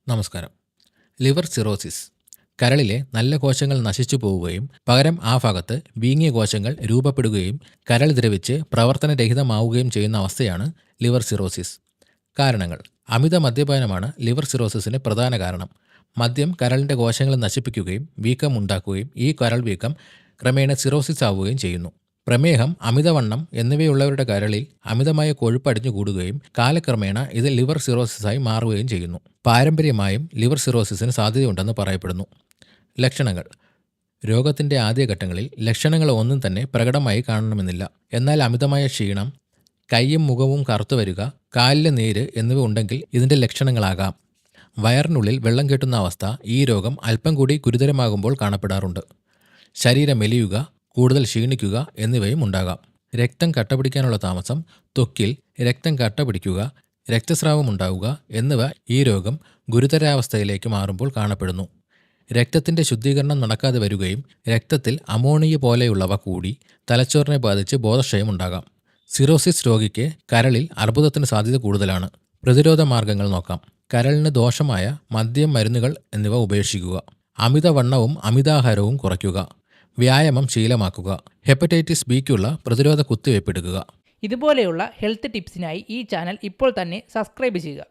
നമസ്കാരം. Liver cirrhosis കരളിലെ നല്ല കോശങ്ങൾ നശിച്ചു പോവുകയും പകരം ആ ഭാഗത്ത് വീങ്ങിയ കോശങ്ങൾ രൂപപ്പെടുകയും കരൾ ദ്രവിച്ച് പ്രവർത്തനരഹിതമാവുകയും ചെയ്യുന്ന അവസ്ഥയാണ് ലിവർ സിറോസിസ്. കാരണങ്ങൾ: അമിത മദ്യപാനമാണ് ലിവർ സിറോസിസിന് പ്രധാന കാരണം. മദ്യം കരളിൻ്റെ കോശങ്ങൾ നശിപ്പിക്കുകയും വീക്കം ഉണ്ടാക്കുകയും ഈ കരൾ വീക്കം ക്രമേണ സിറോസിസ് ആവുകയും ചെയ്യുന്നു. പ്രമേഹം, അമിതവണ്ണം എന്നിവയുള്ളവരുടെ കരളിൽ അമിതമായ കൊഴുപ്പ് അടിഞ്ഞുകൂടുകയും കാലക്രമേണ ഇത് ലിവർ സിറോസിസായി മാറുകയും ചെയ്യുന്നു. പാരമ്പര്യമായും ലിവർ സിറോസിസിന് സാധ്യതയുണ്ടെന്ന് പറയപ്പെടുന്നു. ലക്ഷണങ്ങൾ: രോഗത്തിൻ്റെ ആദ്യഘട്ടങ്ങളിൽ ലക്ഷണങ്ങൾ ഒന്നും തന്നെ പ്രകടമായി കാണണമെന്നില്ല. എന്നാൽ അമിതമായ ക്ഷീണം, കൈയും മുഖവും കറുത്തു വരിക, കാലിലെ നീര് എന്നിവ ഉണ്ടെങ്കിൽ ഇതിൻ്റെ ലക്ഷണങ്ങളാകാം. വയറിനുള്ളിൽ വെള്ളം കെട്ടുന്ന അവസ്ഥ ഈ രോഗം അല്പം കൂടി ഗുരുതരമാകുമ്പോൾ കാണപ്പെടാറുണ്ട്. ശരീരം മെലിയുക, കൂടുതൽ ക്ഷീണിക്കുക എന്നിവയും ഉണ്ടാകാം. രക്തം കട്ടപിടിക്കാനുള്ള താമസം, ത്വക്കിൽ രക്തം കട്ടപിടിക്കുക, രക്തസ്രാവം ഉണ്ടാവുക എന്നിവ ഈ രോഗം ഗുരുതരാവസ്ഥയിലേക്ക് മാറുമ്പോൾ കാണപ്പെടുന്നു. രക്തത്തിൻ്റെ ശുദ്ധീകരണം നടക്കാതെ വരികയും രക്തത്തിൽ അമോണിയ പോലെയുള്ളവ കൂടി തലച്ചോറിനെ ബാധിച്ച് ബോധക്ഷയം ഉണ്ടാകാം. സിറോസിസ് രോഗിക്ക് കരളിൽ അർബുദത്തിന് സാധ്യത കൂടുതലാണ്. പ്രതിരോധ മാർഗങ്ങൾ നോക്കാം. കരളിന് ദോഷമായ മദ്യം, മരുന്നുകൾ എന്നിവ ഉപേക്ഷിക്കുക. അമിതവണ്ണവും അമിതാഹാരവും കുറയ്ക്കുക. വ്യായാമം ശീലമാക്കുക. ഹെപ്പറ്റൈറ്റിസ് ബിക്കുള്ള പ്രതിരോധ കുത്തിവയ്പ് എടുക്കുക. ഇതുപോലെയുള്ള ഹെൽത്ത് ടിപ്സിനായി ഈ ചാനൽ ഇപ്പോൾ തന്നെ സബ്സ്ക്രൈബ് ചെയ്യുക.